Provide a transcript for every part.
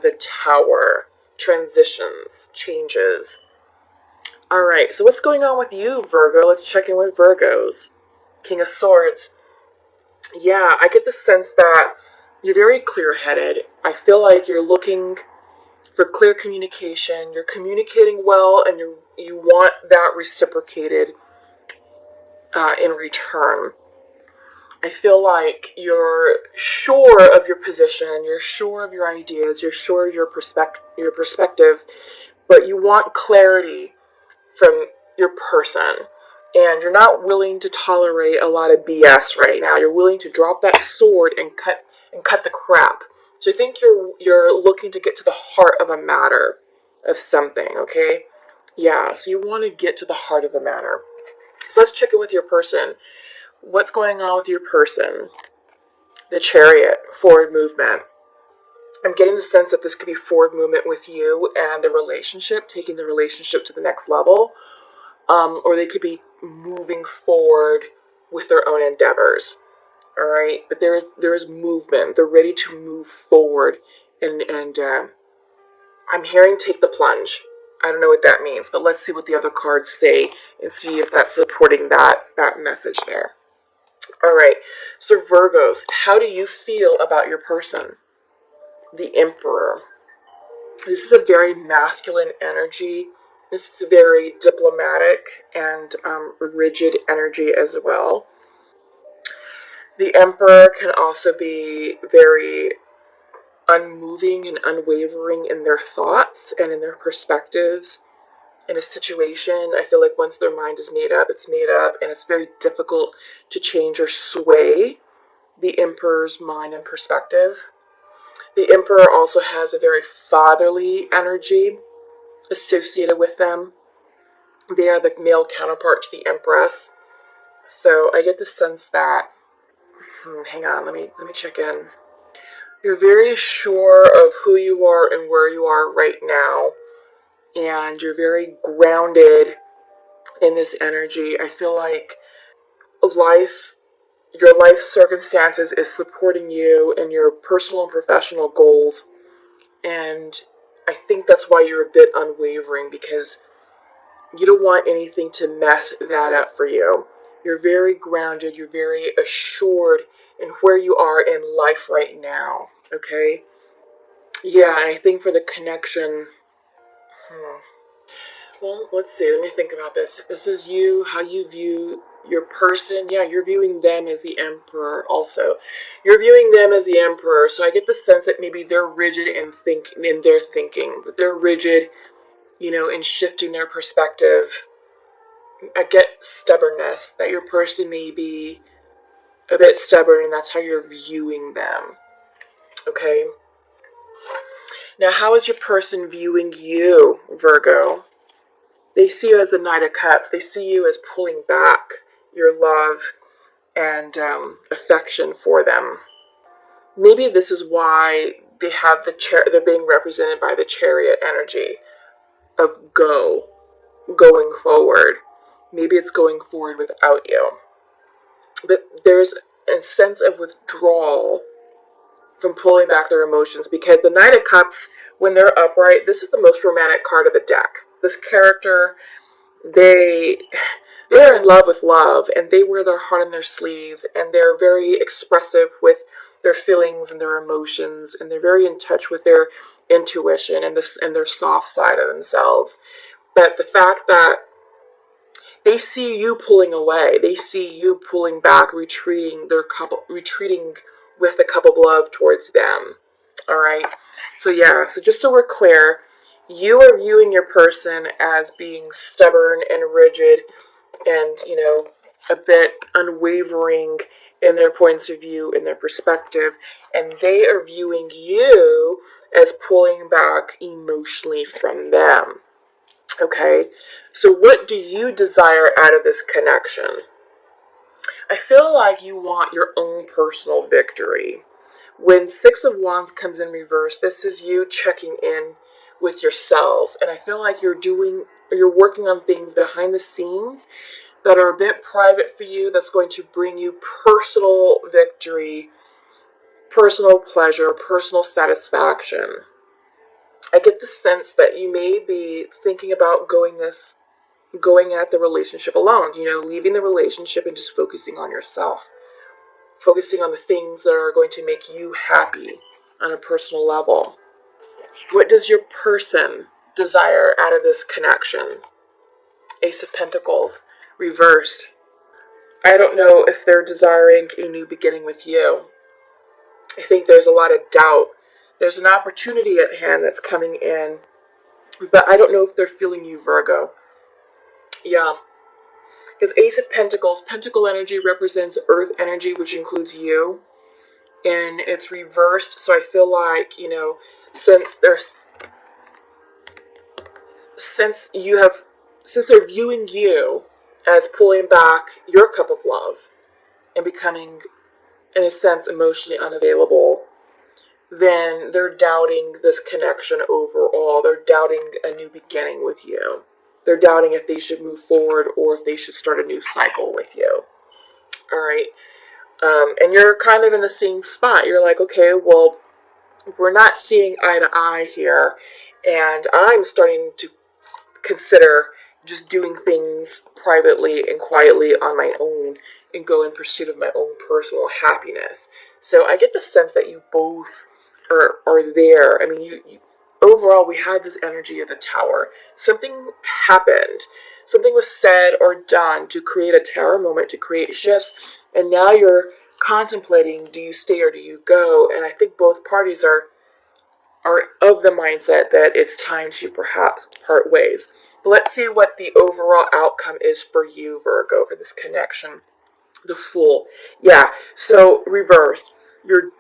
the Tower. Transitions, changes. Alright, so what's going on with you, Virgo? Let's check in with Virgos. King of Swords. Yeah, I get the sense that you're very clear-headed. I feel like you're looking for clear communication. You're communicating well, and you want that reciprocated in return. I feel like you're sure of your position, you're sure of your ideas, you're sure of your perspective, but you want clarity from your person. And you're not willing to tolerate a lot of BS right now. You're willing to drop that sword and cut the crap. So I think you're looking to get to the heart of a matter of something, okay? Yeah, so you want to get to the heart of the matter. So let's check in with your person. What's going on with your person? The Chariot, forward movement. I'm getting the sense that this could be forward movement with you and the relationship, taking the relationship to the next level. Or they could be moving forward with their own endeavors. All right, but there is movement. They're ready to move forward, and I'm hearing take the plunge. I don't know what that means, but let's see what the other cards say and see if that's supporting that message there. All right, so Virgos, how do you feel about your person? The Emperor. This is a very masculine energy. This is a very diplomatic and rigid energy as well. The Emperor can also be very unmoving and unwavering in their thoughts and in their perspectives in a situation. I feel like once their mind is made up, it's made up, and it's very difficult to change or sway the Emperor's mind and perspective. The Emperor also has a very fatherly energy associated with them. They are the male counterpart to the Empress. So I get the sense that, hang on, let me check in. You're very sure of who you are and where you are right now. And you're very grounded in this energy. I feel like your life circumstances is supporting you in your personal and professional goals. And I think that's why you're a bit unwavering, because you don't want anything to mess that up for you. You're very grounded. You're very assured in where you are in life right now. Okay? Yeah, and I think for the connection... Well, let's see. Let me think about this. This is you, how you view your person. Yeah, you're viewing them as the Emperor also. You're viewing them as the Emperor, so I get the sense that maybe they're rigid in their thinking. That they're rigid, in shifting their perspective. I get stubbornness, that your person may be a bit stubborn, and that's how you're viewing them. Okay? Now, how is your person viewing you, Virgo? They see you as the Knight of Cups. They see you as pulling back your love and affection for them. Maybe this is why they have they're being represented by the Chariot energy of going forward. Maybe it's going forward without you. But there's a sense of withdrawal from pulling back their emotions, because the Knight of Cups, when they're upright, this is the most romantic card of the deck. This character, they're in love with love, and they wear their heart on their sleeves, and they're very expressive with their feelings and their emotions, and they're very in touch with their intuition and their soft side of themselves. But the fact that they see you pulling away, they see you pulling back, retreating with a cup of love towards them. All right. So yeah. So just so we're clear, you are viewing your person as being stubborn and rigid, and a bit unwavering in their points of view, in their perspective, and they are viewing you as pulling back emotionally from them. Okay, so what do you desire out of this connection? I feel like you want your own personal victory. When Six of Wands comes in reverse, this is you checking in with yourselves, and I feel like you're working on things behind the scenes that are a bit private for you, that's going to bring you personal victory, personal pleasure, personal satisfaction. I get the sense that you may be thinking about going at the relationship alone, leaving the relationship and just focusing on yourself, focusing on the things that are going to make you happy on a personal level. What does your person desire out of this connection? Ace of Pentacles, reversed. I don't know if they're desiring a new beginning with you. I think there's a lot of doubt. There's an opportunity at hand that's coming in, but I don't know if they're feeling you, Virgo. Yeah. Because Ace of Pentacles, Pentacle energy represents Earth energy, which includes you. And it's reversed, so I feel like, since there's since you have since they're viewing you as pulling back your cup of love and becoming, in a sense, emotionally unavailable, then they're doubting this connection overall. They're doubting a new beginning with you. They're doubting if they should move forward or if they should start a new cycle with you. All right. And you're kind of in the same spot. You're like, okay, well, we're not seeing eye to eye here, and I'm starting to consider just doing things privately and quietly on my own and go in pursuit of my own personal happiness. So I get the sense that you both are there. I mean, you overall, we had this energy of the tower. Something happened. Something was said or done to create a tower moment, to create shifts, and now you're contemplating, do you stay or do you go? And I think both parties are of the mindset that it's time to perhaps part ways. But let's see what the overall outcome is for you, Virgo, for this connection. The Fool. Yeah, so reversed. You're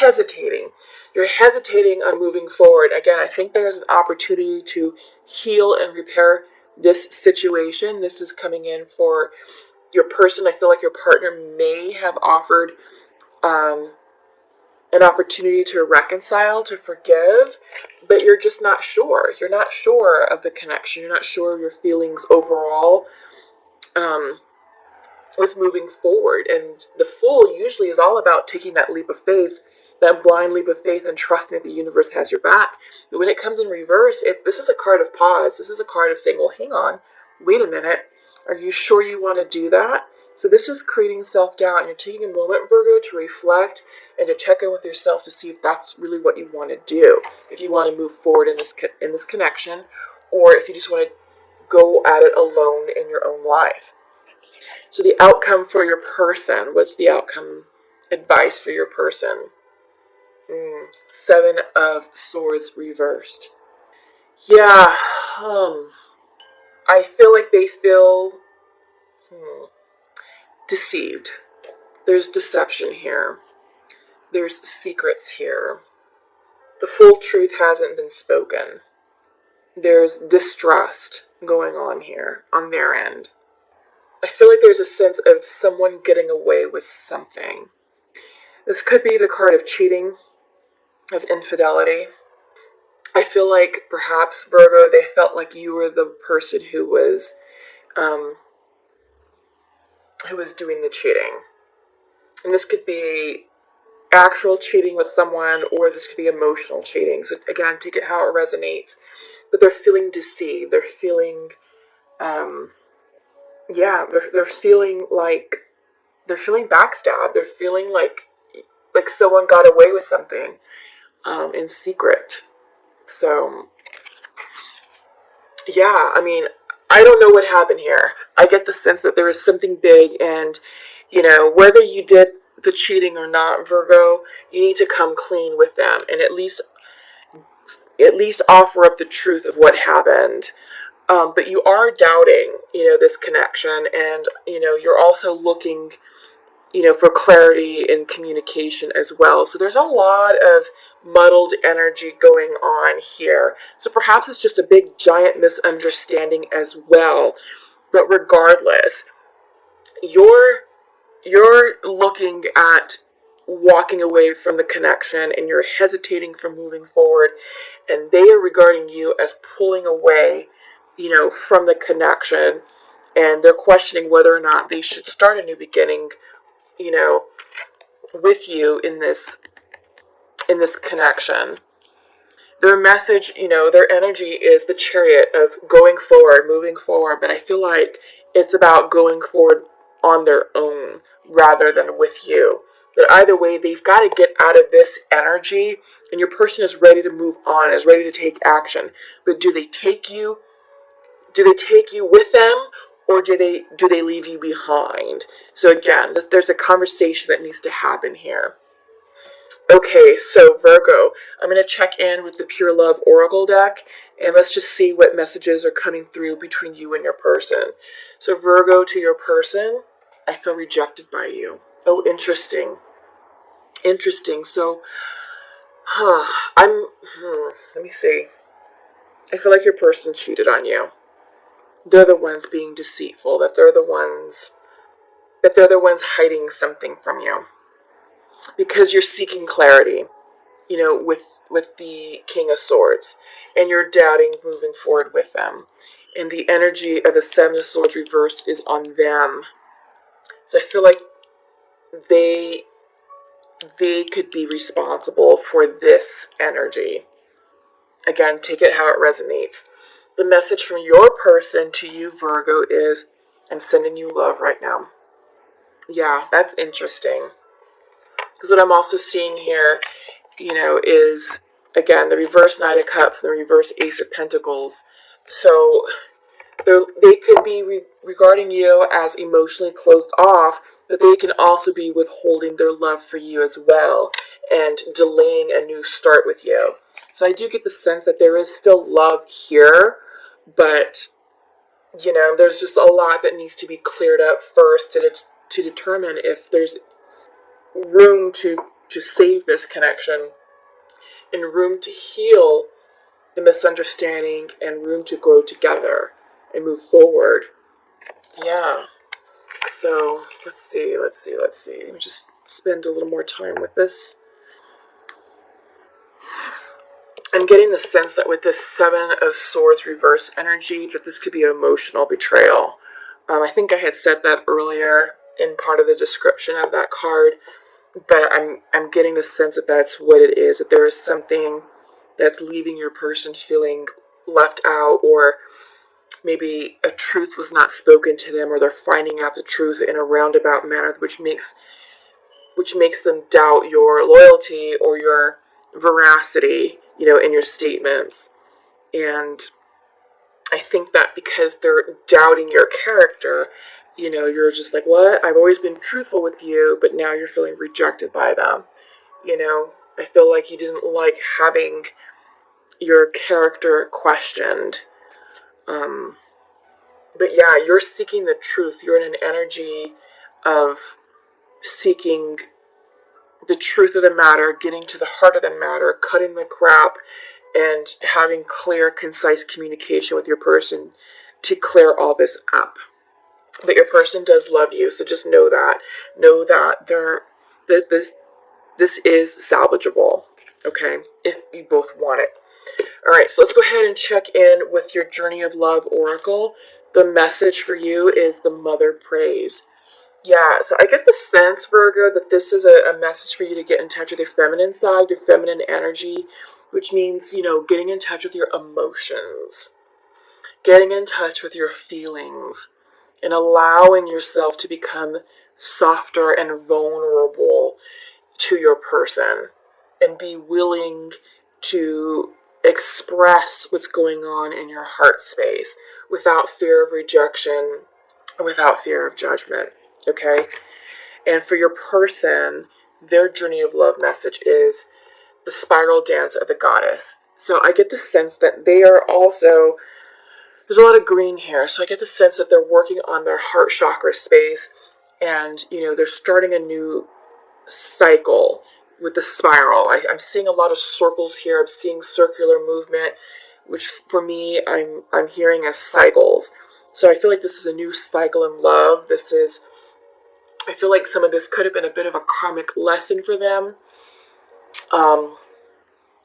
hesitating. You're hesitating on moving forward. Again, I think there's an opportunity to heal and repair this situation. This is coming in for your person. I feel like your partner may have offered an opportunity to reconcile, to forgive, but you're just not sure. You're not sure of the connection. You're not sure of your feelings overall with moving forward. And the Fool usually is all about taking that leap of faith, that blind leap of faith, and trusting that the universe has your back. But when it comes in reverse, if this is a card of pause, this is a card of saying, well, hang on, wait a minute. Are you sure you want to do that? So this is creating self-doubt, and you're taking a moment, Virgo, to reflect and to check in with yourself to see if that's really what you want to do. If you want to move forward in this connection, or if you just want to go at it alone in your own life. So the outcome for your person, what's the outcome advice for your person? Seven of Swords reversed. Yeah, I feel like they feel deceived. There's deception here. There's secrets here. The full truth hasn't been spoken. There's distrust going on here on their end. I feel like there's a sense of someone getting away with something. This could be the card of cheating, of infidelity. I feel like perhaps, Virgo, they felt like you were the person who was doing the cheating. And this could be actual cheating with someone, or this could be emotional cheating. So again, take it how it resonates. But they're feeling deceived. They're feeling, they're feeling like they're feeling backstabbed. They're feeling like someone got away with something in secret. So yeah, I mean, I don't know what happened here. I get the sense that there is something big, and whether you did the cheating or not, Virgo, you need to come clean with them and at least offer up the truth of what happened. But you are doubting, this connection, and you're also looking, for clarity in communication as well. So there's a lot of muddled energy going on here. So perhaps it's just a big giant misunderstanding as well. But regardless, you're looking at walking away from the connection, and you're hesitating from moving forward, and they are regarding you as pulling away, from the connection, and they're questioning whether or not they should start a new beginning, with you in this connection. their message, their energy is the chariot of going forward, moving forward, but I feel like it's about going forward on their own rather than with you. But either way, they've got to get out of this energy, and your person is ready to move on, is ready to take action. But do they take you? Do they take you with them, or do they leave you behind? So again, there's a conversation that needs to happen here. Okay, so Virgo, I'm going to check in with the Pure Love Oracle deck, and let's just see what messages are coming through between you and your person. So Virgo, to your person, I feel rejected by you. Oh, interesting. Interesting. So, let me see. I feel like your person cheated on you. They're the ones being deceitful, that they're the ones hiding something from you. Because you're seeking clarity, with the King of Swords, and you're doubting moving forward with them. And the energy of the Seven of Swords reversed is on them. So I feel like they could be responsible for this energy. Again, take it how it resonates. The message from your person to you, Virgo, is, I'm sending you love right now. Yeah, that's interesting. Because what I'm also seeing here, is, again, the reverse Knight of Cups and the reverse Ace of Pentacles. So they could be regarding you as emotionally closed off, but they can also be withholding their love for you as well and delaying a new start with you. So I do get the sense that there is still love here, but there's just a lot that needs to be cleared up first to determine if there's room to save this connection, and room to heal the misunderstanding, and room to grow together and move forward. Yeah. So let's see. Let me just spend a little more time with this. I'm getting the sense that with this Seven of Swords reverse energy, that this could be emotional betrayal. I think I had said that earlier in part of the description of that card, but I'm getting the sense that that's what it is, that there is something that's leaving your person feeling left out, or maybe a truth was not spoken to them, or they're finding out the truth in a roundabout manner, which makes them doubt your loyalty or your veracity, in your statements. And I think that because they're doubting your character, you're just like, what? I've always been truthful with you, but now you're feeling rejected by them. I feel like you didn't like having your character questioned. But yeah, you're seeking the truth. You're in an energy of seeking the truth of the matter, getting to the heart of the matter, cutting the crap, and having clear, concise communication with your person to clear all this up. But your person does love you, so just know that. Know that this is salvageable, okay, if you both want it. All right, so let's go ahead and check in with your Journey of Love Oracle. The message for you is the Mother Prays. Yeah, so I get the sense, Virgo, that this is a message for you to get in touch with your feminine side, your feminine energy, which means, getting in touch with your emotions, getting in touch with your feelings, and allowing yourself to become softer and vulnerable to your person, and be willing to express what's going on in your heart space without fear of rejection, without fear of judgment. Okay? And for your person, their Journey of Love message is the spiral dance of the goddess. So I get the sense that they are also, there's a lot of green here, so I get the sense that they're working on their heart chakra space, and they're starting a new cycle with the spiral. I'm seeing a lot of circles here. I'm seeing circular movement, which for me I'm hearing as cycles. So I feel like this is a new cycle in love. I feel like some of this could have been a bit of a karmic lesson for them.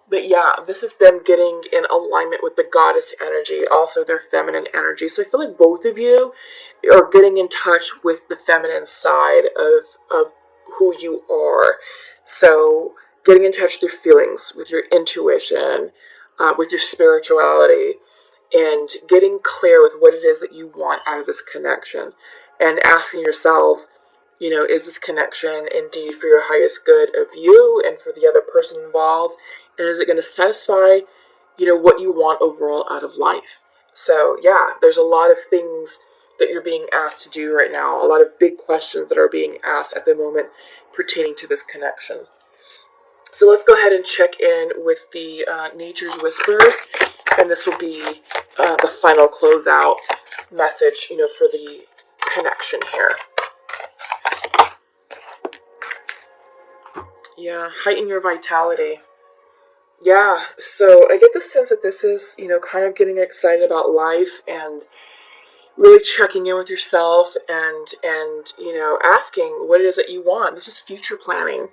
But yeah, this is them getting in alignment with the goddess energy, also their feminine energy. So I feel like both of you are getting in touch with the feminine side of who you are. So getting in touch with your feelings, with your intuition, with your spirituality, and getting clear with what it is that you want out of this connection, and asking yourselves, is this connection indeed for your highest good of you and for the other person involved? And is it going to satisfy, what you want overall out of life? So, yeah, there's a lot of things that you're being asked to do right now, a lot of big questions that are being asked at the moment pertaining to this connection. So let's go ahead and check in with the Nature's Whispers, and this will be the final closeout message, for the connection here. Yeah, heighten your vitality. Yeah, so I get the sense that this is, kind of getting excited about life and really checking in with yourself and asking what it is that you want. This is future planning.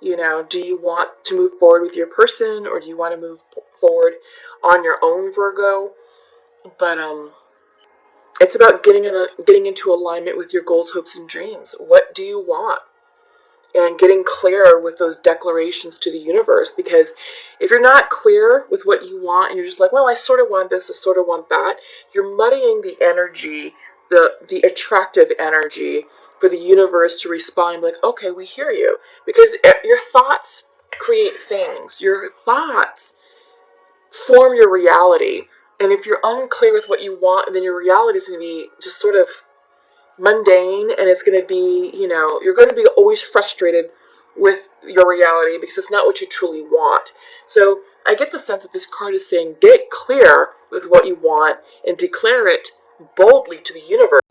Do you want to move forward with your person, or do you want to move forward on your own, Virgo? But it's about getting into alignment with your goals, hopes, and dreams. What do you want? And getting clear with those declarations to the universe, because if you're not clear with what you want and you're just like, well, I sort of want this, I sort of want that, you're muddying the energy, the attractive energy for the universe to respond like, okay, we hear you. Because your thoughts create things. Your thoughts form your reality. And if you're unclear with what you want, then your reality is going to be just sort of mundane, and it's going to be, you're going to be always frustrated with your reality because it's not what you truly want. So I get the sense that this card is saying, get clear with what you want and declare it boldly to the universe.